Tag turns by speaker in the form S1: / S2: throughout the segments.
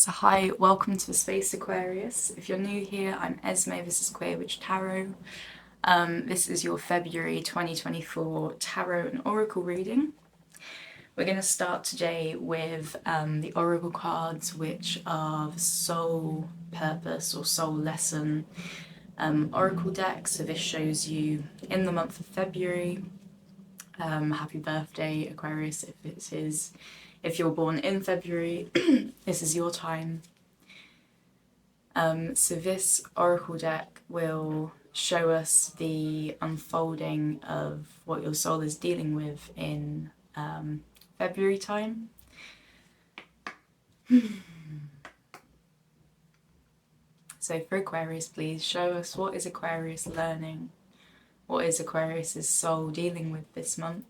S1: So hi, welcome to the Space Aquarius. If you're new here, I'm Esme, this is Queer Witch Tarot. This is your February 2024 Tarot and Oracle reading. We're going to start today with the Oracle cards, which are the Soul Purpose or Soul Lesson Oracle deck. So this shows you in the month of February. Happy birthday, Aquarius, if you're born in February, this is your time. So this oracle deck will show us the unfolding of what your soul is dealing with in February time. So for Aquarius, please show us, what is Aquarius learning? What is Aquarius's soul dealing with this month?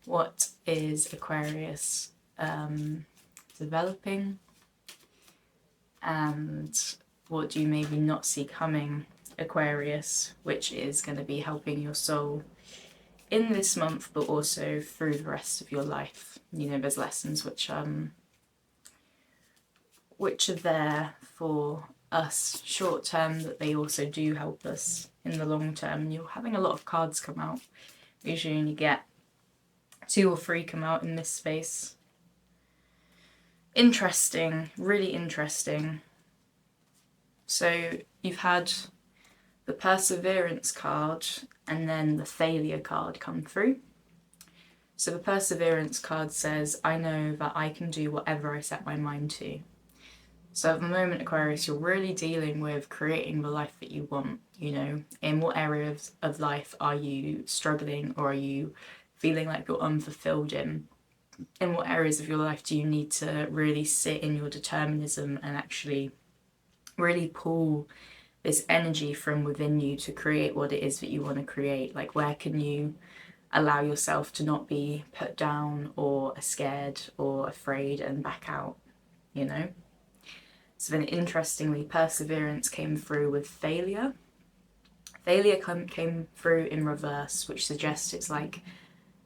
S1: What is Aquarius developing? And what do you maybe not see coming, Aquarius, which is going to be helping your soul in this month, but also through the rest of your life? You know, there's lessons which are there for us short term, that they also do help us in the long term. And you're having a lot of cards come out. Usually you only get 2 or 3 come out in this space. Interesting, really interesting. So you've had the Perseverance card and then the Failure card come through. So the Perseverance card says, I know that I can do whatever I set my mind to. So at the moment, Aquarius, you're really dealing with creating the life that you want. You know, in what areas of life are you struggling, or are you feeling like you're unfulfilled in? In what areas of your life do you need to really sit in your determinism and actually really pull this energy from within you to create what it is that you want to create? Like, where can you allow yourself to not be put down or scared or afraid and back out, you know? So then interestingly, Perseverance came through with Failure. Failure came through in reverse, which suggests it's like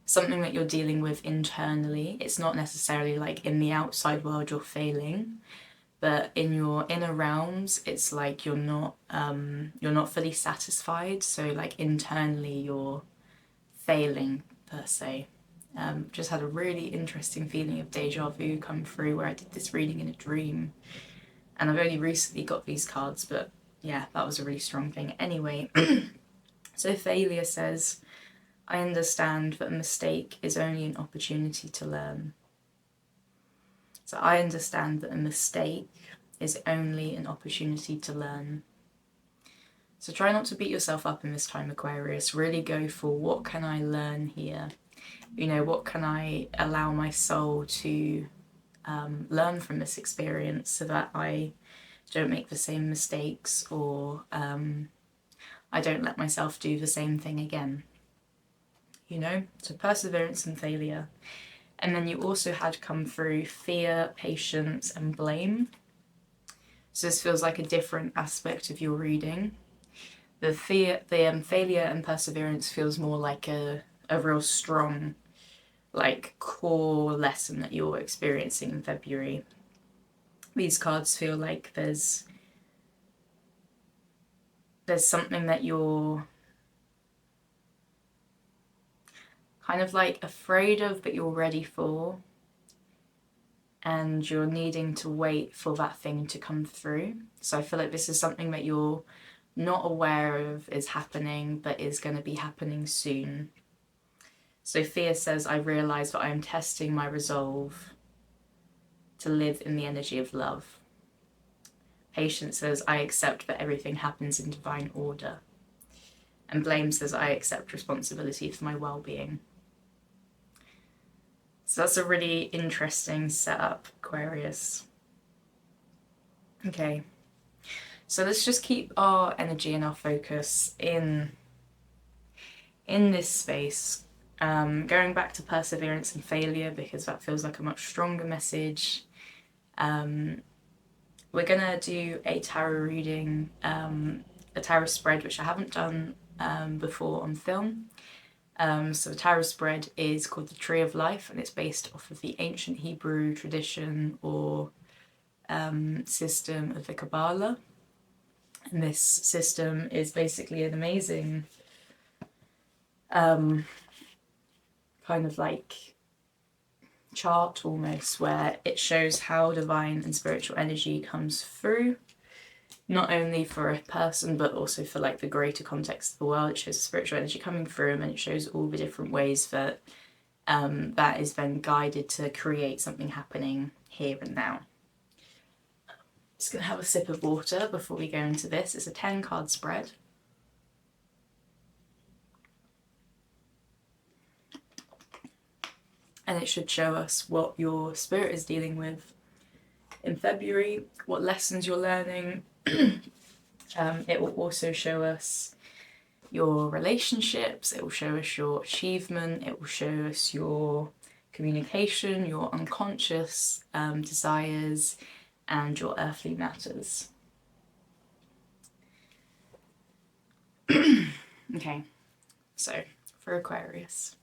S1: something that you're dealing with internally. It's not necessarily like in the outside world you're failing, but in your inner realms, it's like you're not fully satisfied. So like internally you're failing per se. Just had a really interesting feeling of deja vu come through, where I did this reading in a dream. And I've only recently got these cards, but yeah, that was a really strong thing. Anyway, so Failure says, I understand that a mistake is only an opportunity to learn. So I understand that a mistake is only an opportunity to learn. So try not to beat yourself up in this time, Aquarius. Really go for, what can I learn here? You know, what can I allow my soul to learn from this experience, so that I don't make the same mistakes, or I don't let myself do the same thing again. You know, so Perseverance and Failure. And then you also had come through Fear, Patience and Blame. So this feels like a different aspect of your reading. The Failure and Perseverance feels more like a real strong, like, core lesson that you're experiencing in February. These cards feel like there's something that you're kind of like afraid of, but you're ready for, and you're needing to wait for that thing to come through. So I feel like this is something that you're not aware of is happening, but is going to be happening soon. So Fear says, I realise that I am testing my resolve to live in the energy of love. Patience says, I accept that everything happens in divine order. And Blame says, I accept responsibility for my well-being. So that's a really interesting setup, Aquarius. Okay, so let's just keep our energy and our focus in this space. Going back to Perseverance and Failure, because that feels like a much stronger message. We're gonna do a tarot reading, a tarot spread, which I haven't done before on film. So the tarot spread is called the Tree of Life, and it's based off of the ancient Hebrew tradition, or system of the Kabbalah. And this system is basically an amazing kind of like chart almost, where it shows how divine and spiritual energy comes through, not only for a person but also for like the greater context of the world. It shows the spiritual energy coming through and it shows all the different ways that that is then guided to create something happening here and now. Just going to have a sip of water before we go into this. It's a 10 card spread. And it should show us what your spirit is dealing with in February, what lessons you're learning. It will also show us your relationships, it will show us your achievement, it will show us your communication, your unconscious desires, and your earthly matters. Okay, so for Aquarius.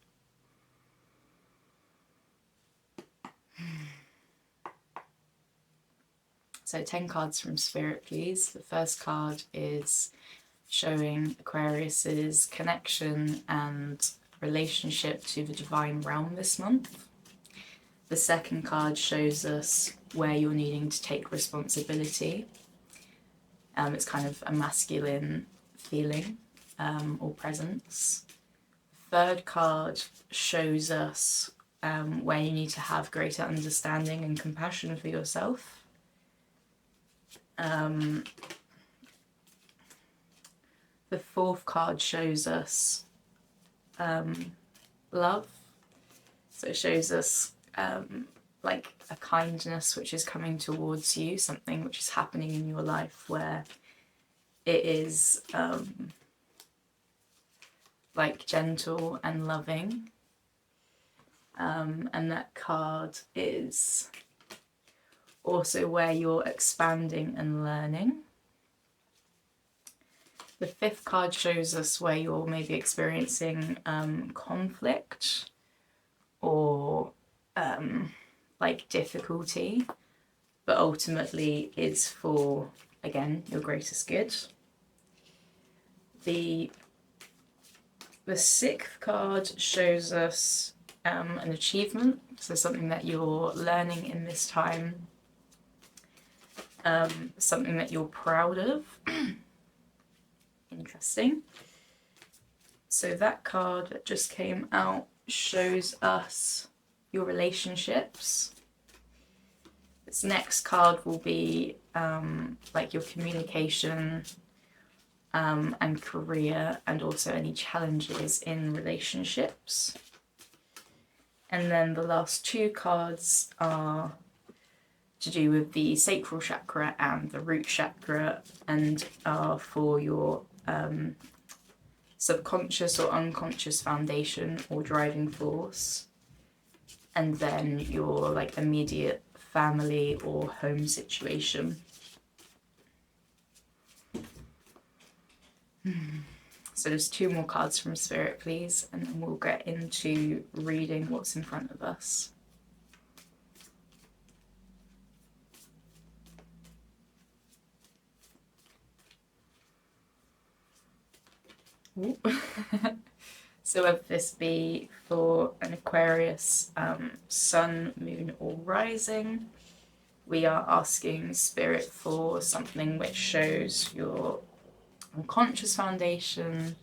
S1: So 10 cards from Spirit, please. The first card is showing Aquarius's connection and relationship to the divine realm this month. The second card shows us where you're needing to take responsibility. It's kind of a masculine feeling or presence. Third card shows us where you need to have greater understanding and compassion for yourself. The fourth card shows us love. So it shows us like a kindness which is coming towards you, something which is happening in your life where it is like gentle and loving. And that card is also where you're expanding and learning. The fifth card shows us where you're maybe experiencing conflict or like difficulty, but ultimately is for, again, your greatest good. The sixth card shows us an achievement, so something that you're learning in this time, something that you're proud of. Interesting. So that card that just came out shows us your relationships. This next card will be like your communication and career, and also any challenges in relationships. And then the last two cards are to do with the sacral chakra and the root chakra, and are for your subconscious or unconscious foundation or driving force, and then your like immediate family or home situation. So there's two more cards from Spirit, please, and then we'll get into reading what's in front of us. So whether this be for an Aquarius sun, moon or rising, we are asking Spirit for something which shows your unconscious foundation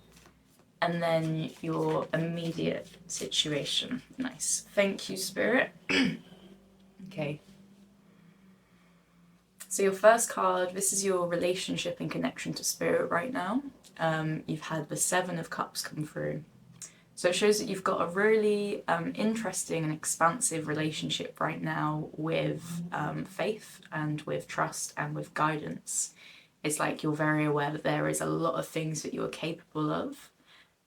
S1: and then your immediate situation. Nice. Thank you, Spirit. Okay. So your first card, this is your relationship and connection to Spirit right now. You've had the Seven of Cups come through. So it shows that you've got a really interesting and expansive relationship right now with faith and with trust and with guidance. It's like you're very aware that there is a lot of things that you're capable of,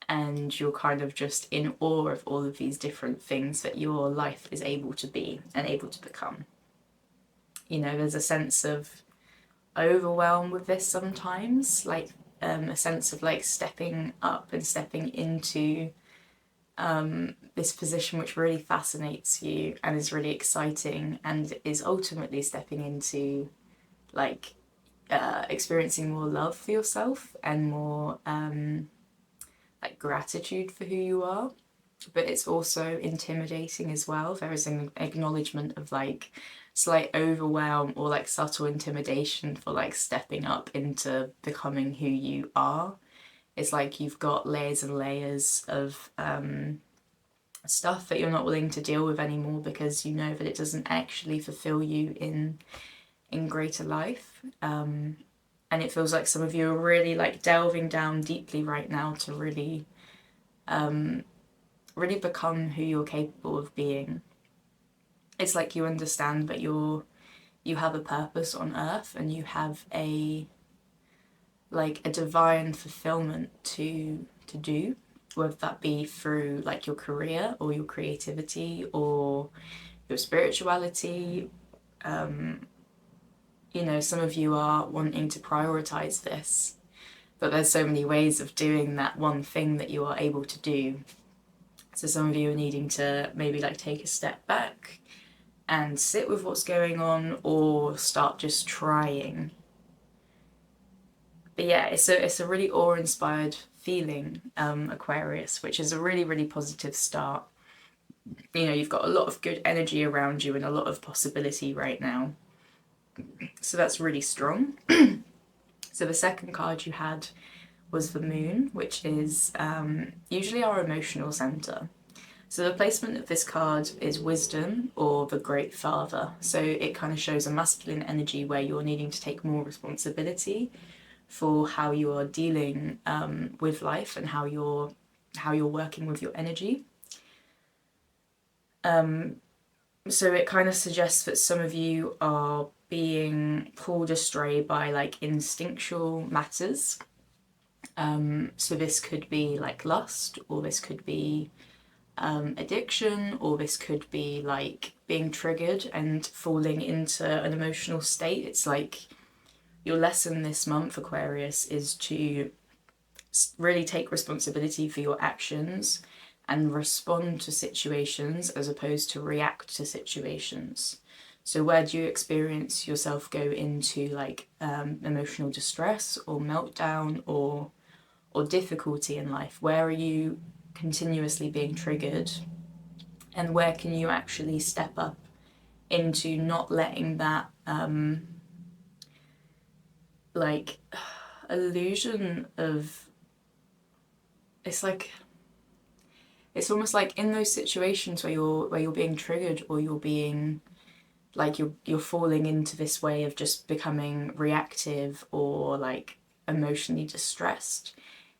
S1: and you're kind of just in awe of all of these different things that your life is able to be and able to become. You know, there's a sense of overwhelm with this sometimes, like a sense of like stepping up and stepping into this position which really fascinates you and is really exciting and is ultimately stepping into like experiencing more love for yourself and more like gratitude for who you are. But it's also intimidating as well. There is an acknowledgement of like slight overwhelm or like subtle intimidation for like stepping up into becoming who you are. It's like you've got layers and layers of stuff that you're not willing to deal with anymore because you know that it doesn't actually fulfill you in greater life. And it feels like some of you are really like delving down deeply right now to really really become who you're capable of being. It's like you understand that you have a purpose on earth and you have a divine fulfillment to do, whether that be through like your career or your creativity or your spirituality. You know, some of you are wanting to prioritize this, but there's so many ways of doing that one thing that you are able to do. So some of you are needing to maybe like take a step back and sit with what's going on or start just trying. But yeah, it's a really awe-inspired feeling, Aquarius, which is a really, really positive start. You know, you've got a lot of good energy around you and a lot of possibility right now. So that's really strong. So the second card you had was the Moon, which is usually our emotional center. So the placement of this card is wisdom or the great father. So it kind of shows a masculine energy where you're needing to take more responsibility for how you are dealing with life and how you're working with your energy. So it kind of suggests that some of you are being pulled astray by like instinctual matters. So this could be like lust, or this could be addiction, or this could be like being triggered and falling into an emotional state. It's like your lesson this month, Aquarius, is to really take responsibility for your actions and respond to situations as opposed to react to situations. So where do you experience yourself go into like emotional distress or meltdown or difficulty in life? Where are you continuously being triggered, and where can you actually step up into not letting that like illusion of, it's like, it's almost like in those situations where you're being triggered or you're being like you're falling into this way of just becoming reactive or like emotionally distressed.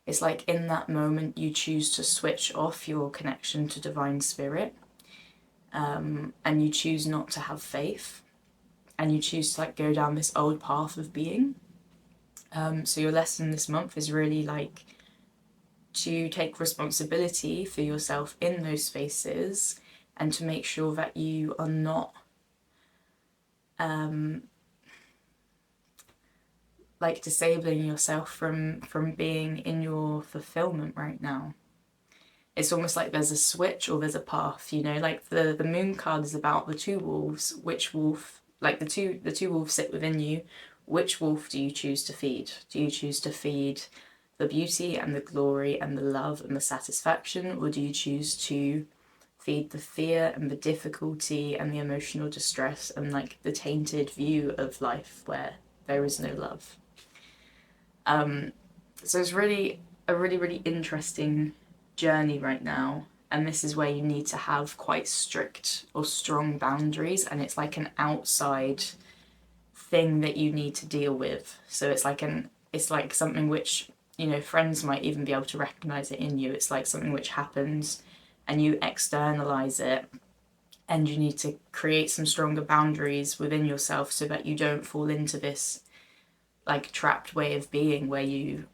S1: It's like in that moment you choose to switch off your connection to divine spirit, and you choose not to have faith, and you choose to like go down this old path of being. So your lesson this month is really like to take responsibility for yourself in those spaces and to make sure that you are not like disabling yourself from being in your fulfillment right now. It's almost like there's a switch or there's a path, you know, like the Moon card is about the two wolves. Which wolf, like the two wolves sit within you, which wolf do you choose to feed? Do you choose to feed the beauty and the glory and the love and the satisfaction, or do you choose to feed the fear and the difficulty and the emotional distress and like the tainted view of life where there is no love? So it's really a really interesting journey right now, and this is where you need to have quite strict or strong boundaries, and it's like an outside thing that you need to deal with. So it's like something which, you know, friends might even be able to recognize it in you. It's like something which happens and you externalize it, and you need to create some stronger boundaries within yourself so that you don't fall into this like trapped way of being where you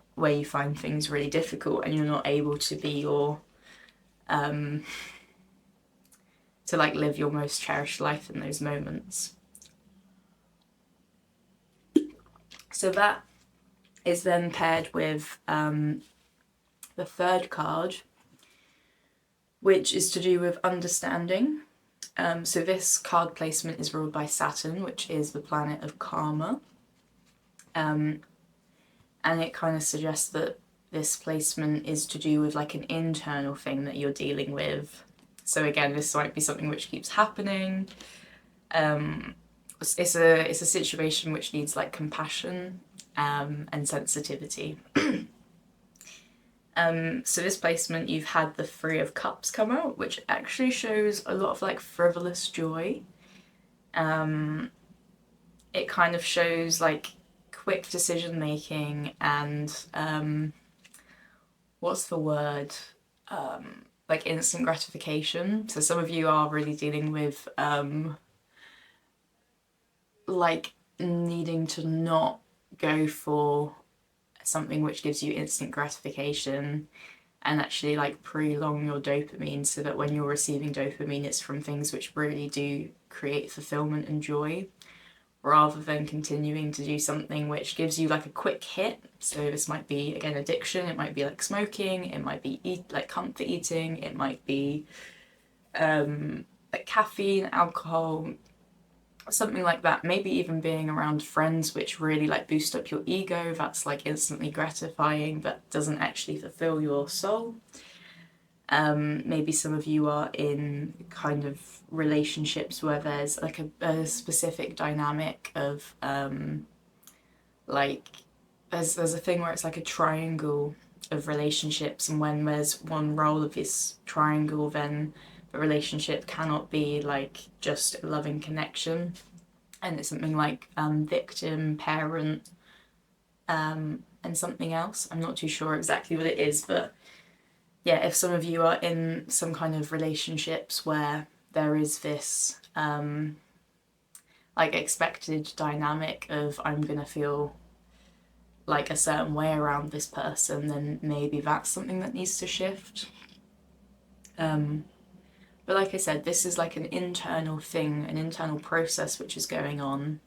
S1: find things really difficult and you're not able to be your to like live your most cherished life in those moments. So that is then paired with the third card, which is to do with understanding. So this card placement is ruled by Saturn, which is the planet of karma. And it kind of suggests that this placement is to do with like an internal thing that you're dealing with. So again, this might be something which keeps happening. It's a situation which needs like compassion and sensitivity. So this placement, you've had the Three of Cups come out, which actually shows a lot of like frivolous joy. It kind of shows like quick decision making and what's the word? Like instant gratification. So some of you are really dealing with like needing to not go for something which gives you instant gratification and actually like prolong your dopamine so that when you're receiving dopamine it's from things which really do create fulfillment and joy, rather than continuing to do something which gives you like a quick hit. So this might be, again, addiction, it might be like smoking, it might be like comfort eating, it might be like caffeine, alcohol, something like that. Maybe even being around friends which really like boost up your ego, that's like instantly gratifying but doesn't actually fulfill your soul. Maybe some of you are in kind of relationships where there's like a specific dynamic of like there's a thing where it's like a triangle of relationships, and when there's one role of this triangle, then the relationship cannot be like just a loving connection, and it's something like victim, parent, and something else. I'm not too sure exactly what it is, but yeah, if some of you are in some kind of relationships where there is this like expected dynamic of I'm gonna feel like a certain way around this person, then maybe that's something that needs to shift. But like I said, this is like an internal thing, an internal process which is going on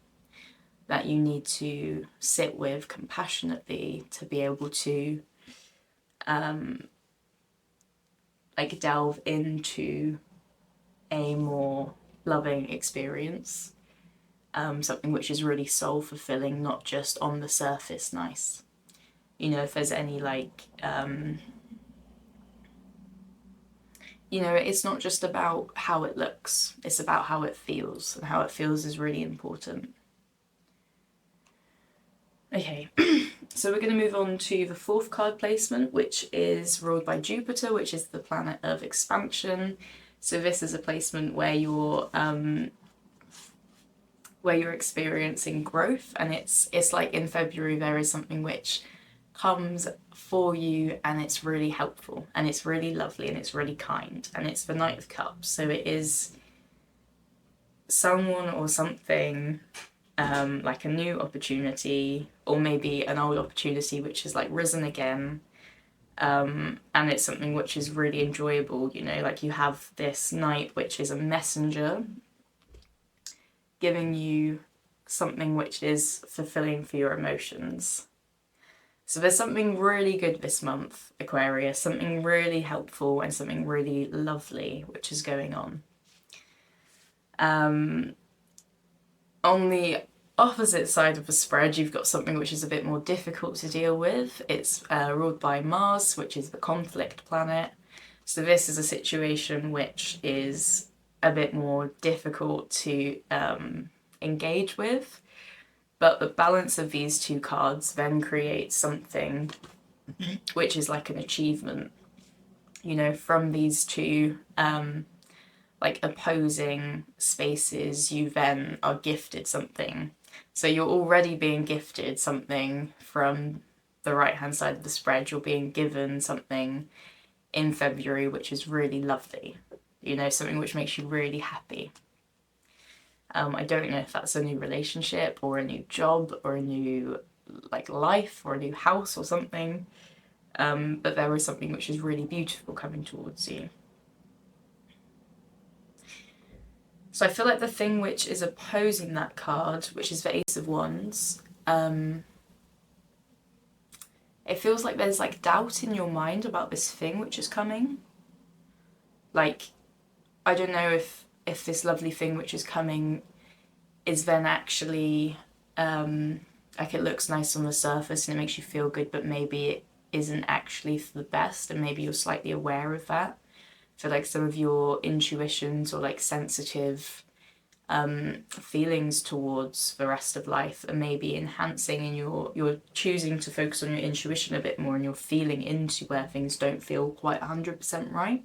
S1: that you need to sit with compassionately to be able to like delve into a more loving experience, something which is really soul fulfilling, not just on the surface nice. You know, if there's any like you know, it's not just about how it looks, it's about how it feels, and how it feels is really important. Okay, so we're going to move on to the fourth card placement, which is ruled by Jupiter, which is the planet of expansion. So this is a placement where you're experiencing growth, and it's like in February there is something which comes for you and it's really helpful and it's really lovely and it's really kind, and it's the Knight of Cups. So it is someone or something like a new opportunity, or maybe an old opportunity which has like risen again, and it's something which is really enjoyable. You know, like you have this knight which is a messenger giving you something which is fulfilling for your emotions. So there's something really good this month, Aquarius, something really helpful and something really lovely which is going on. On the opposite side of the spread, you've got something which is a bit more difficult to deal with. It's ruled by Mars, which is the conflict planet. So this is a situation which is a bit more difficult to engage with. But the balance of these two cards then creates something which is like an achievement. You know, from these two like opposing spaces, you then are gifted something. So you're already being gifted something from the right hand side of the spread. You're being given something in February which is really lovely. You know, something which makes you really happy. I don't know if that's a new relationship or a new job or a new like life or a new house or something, but there is something which is really beautiful coming towards you. So I feel like the thing which is opposing that card, which is the Ace of Wands, it feels like there's like doubt in your mind about this thing which is coming. like, I don't know if this lovely thing which is coming is then actually like it looks nice on the surface and it makes you feel good, but maybe it isn't actually for the best, and maybe you're slightly aware of that. So like some of your intuitions or like sensitive feelings towards the rest of life are maybe enhancing, and you're choosing to focus on your intuition a bit more, and you're feeling into where things don't feel quite 100% right.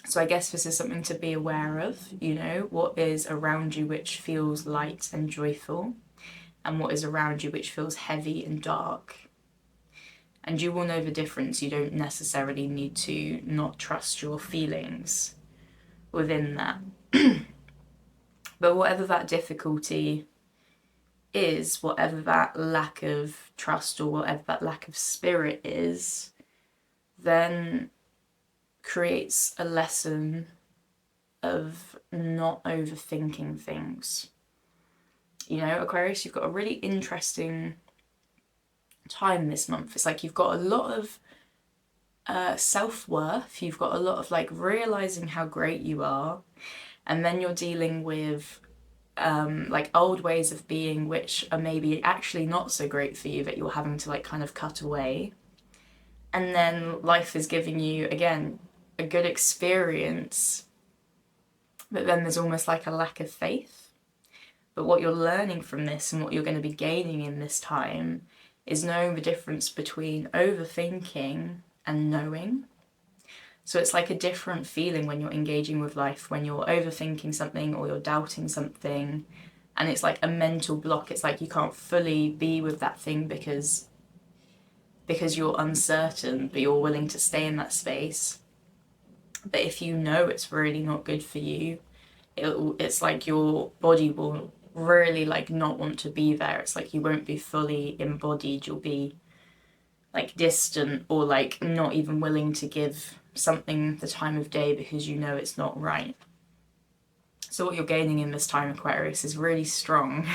S1: So I guess this is something to be aware of, you know, what is around you which feels light and joyful, and what is around you which feels heavy and dark. And you will know the difference. You don't necessarily need to not trust your feelings within that. But whatever that difficulty is, whatever that lack of trust or whatever that lack of spirit is, then creates a lesson of not overthinking things. You know, Aquarius, you've got a really interesting time this month. It's like you've got a lot of self-worth, you've got a lot of like realizing how great you are, and then you're dealing with like old ways of being which are maybe actually not so great for you, that you're having to like kind of cut away. And then life is giving you again a good experience, but then there's almost like a lack of faith. But what you're learning from this and what you're going to be gaining in this time is knowing the difference between overthinking and knowing. So it's like a different feeling when you're engaging with life, when you're overthinking something or you're doubting something, and it's like a mental block. It's like you can't fully be with that thing because you're uncertain, but you're willing to stay in that space. But if you know it's really not good for you, it's like your body will really like not want to be there. It's like you won't be fully embodied. You'll be like distant, or like not even willing to give something the time of day because you know it's not right. So what you're gaining in this time, Aquarius, is really strong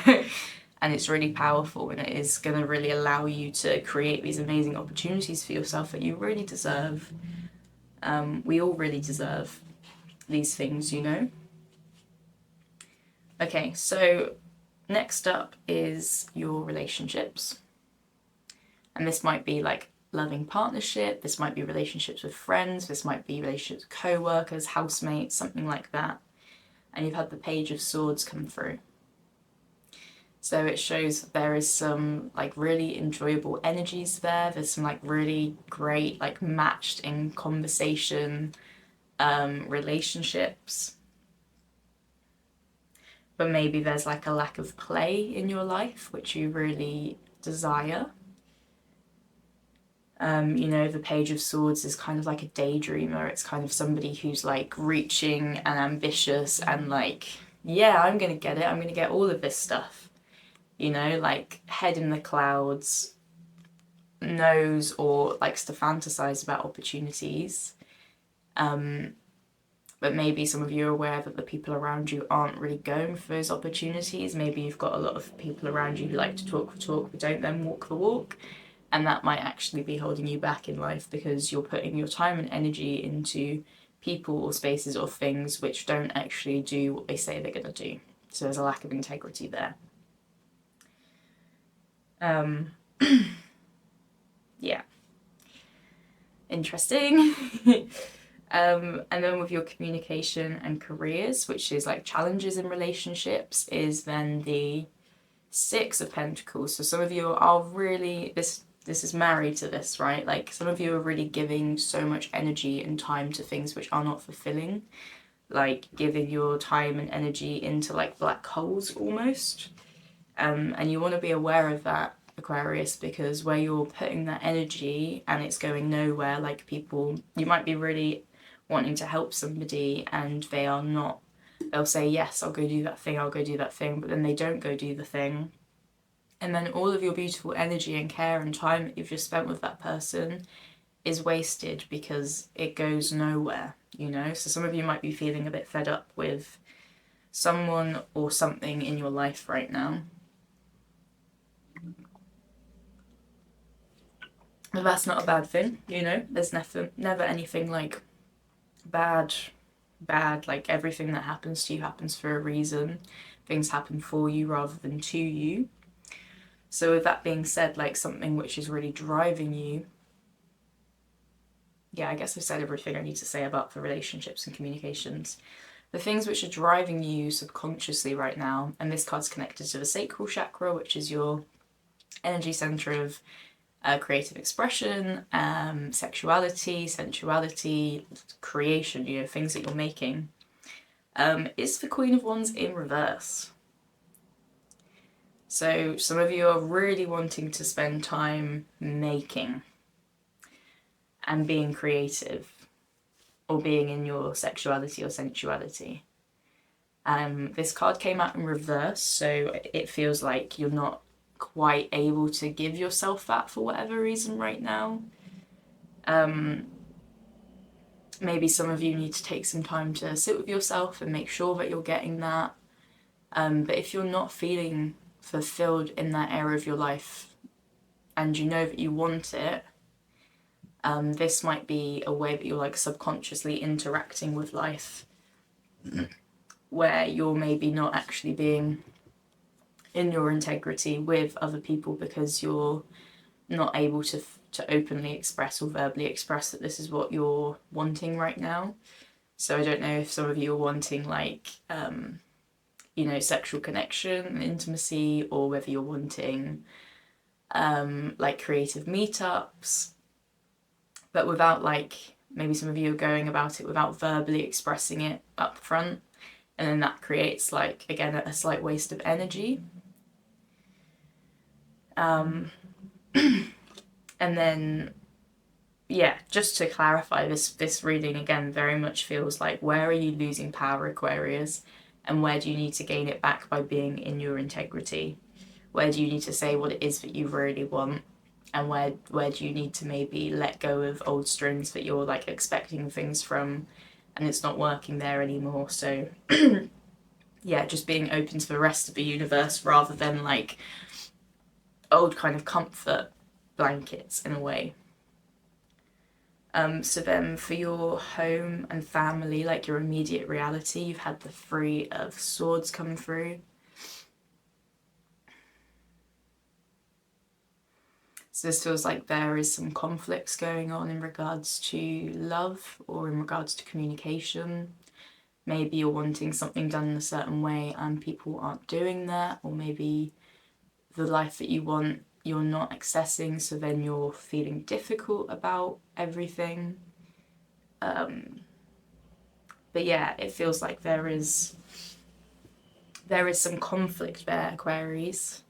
S1: and it's really powerful, and it is going to really allow you to create these amazing opportunities for yourself that you really deserve. We all really deserve these things, you know. Okay, so next up is your relationships. And this might be like loving partnership, this might be relationships with friends, this might be relationships with co-workers, housemates, something like that. And you've had the Page of Swords come through. So it shows there is some like really enjoyable energies there. There's some like really great like matched in conversation relationships. But maybe there's like a lack of play in your life, which you really desire. You know, the Page of Swords is kind of like a daydreamer. It's kind of somebody who's like reaching and ambitious and like, yeah, I'm gonna get it. I'm gonna get all of this stuff. You know, like head in the clouds, knows or likes to fantasize about opportunities. But maybe some of you are aware that the people around you aren't really going for those opportunities. Maybe you've got a lot of people around you who like to talk the talk but don't then walk the walk. And that might actually be holding you back in life because you're putting your time and energy into people or spaces or things which don't actually do what they say they're going to do. So there's a lack of integrity there. Yeah. Interesting. And then with your communication and careers, which is like challenges in relationships, is then the Six of Pentacles. So some of you are really, this is married to this, right? Like some of you are really giving so much energy and time to things which are not fulfilling, like giving your time and energy into like black holes almost. And you want to be aware of that, Aquarius, because where you're putting that energy and it's going nowhere, like people, you might be really wanting to help somebody and they are not, they'll say, yes, I'll go do that thing, I'll go do that thing, but then they don't go do the thing. And then all of your beautiful energy and care and time that you've just spent with that person is wasted because it goes nowhere, you know? So some of you might be feeling a bit fed up with someone or something in your life right now. But that's not a bad thing, you know? There's never anything like bad, like everything that happens to you happens for a reason. Things happen for you rather than to you. So with that being said, like something which is really driving you, yeah, I guess I've said everything I need to say about the relationships and communications. The things which are driving you subconsciously right now, and this card's connected to the sacral chakra, which is your energy center of creative expression, sexuality, sensuality, creation, you know, things that you're making, is the Queen of Wands in reverse. So some of you are really wanting to spend time making and being creative, or being in your sexuality or sensuality. This card came out in reverse, so it feels like you're not quite able to give yourself that for whatever reason right now. Maybe some of you need to take some time to sit with yourself and make sure that you're getting that. But if you're not feeling fulfilled in that area of your life and you know that you want it, this might be a way that you're like subconsciously interacting with life where you're maybe not actually being in your integrity with other people because you're not able to openly express or verbally express that this is what you're wanting right now. So I don't know if some of you are wanting like you know, sexual connection and intimacy, or whether you're wanting like creative meetups, but without like, maybe some of you are going about it without verbally expressing it up front, and then that creates like, again, a slight waste of energy. And then, yeah, just to clarify, this reading again very much feels like, where are you losing power, Aquarius, and where do you need to gain it back by being in your integrity? Where do you need to say what it is that you really want, and where do you need to maybe let go of old strings that you're like expecting things from and it's not working there anymore? So yeah, just being open to the rest of the universe rather than like old kind of comfort blankets in a way. So then for your home and family, like your immediate reality, you've had the Three of Swords come through. So this feels like there is some conflicts going on in regards to love or in regards to communication. Maybe you're wanting something done in a certain way and people aren't doing that, or maybe the life that you want you're not accessing, so then you're feeling difficult about everything. But yeah, it feels like there is some conflict there, Aquarius.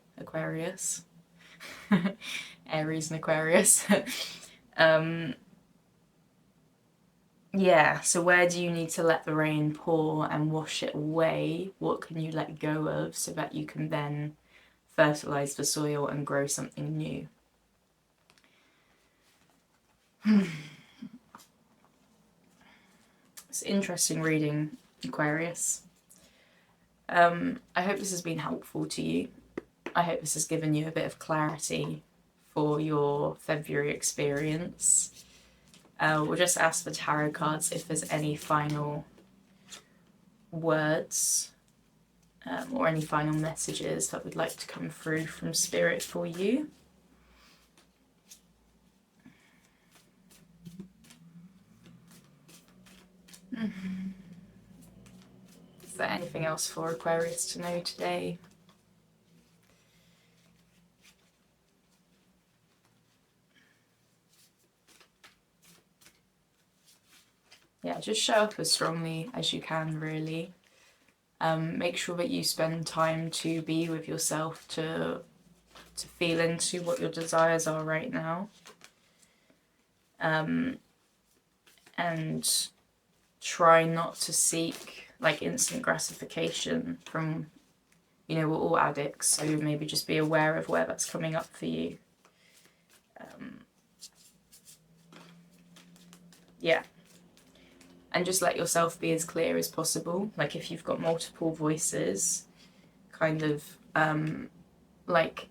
S1: Aries and Aquarius. Yeah, so where do you need to let the rain pour and wash it away? What can you let go of so that you can then fertilize the soil and grow something new? It's interesting reading, Aquarius. I hope this has been helpful to you. I hope this has given you a bit of clarity for your February experience. We'll just ask the tarot cards if there's any final words or any final messages that would like to come through from Spirit for you. Is there anything else for Aquarius to know today? Yeah, just show up as strongly as you can, really. Make sure that you spend time to be with yourself, to feel into what your desires are right now. And try not to seek like instant gratification from, you know, we're all addicts, so maybe just be aware of where that's coming up for you. Yeah. And just let yourself be as clear as possible. Like if you've got multiple voices, kind of like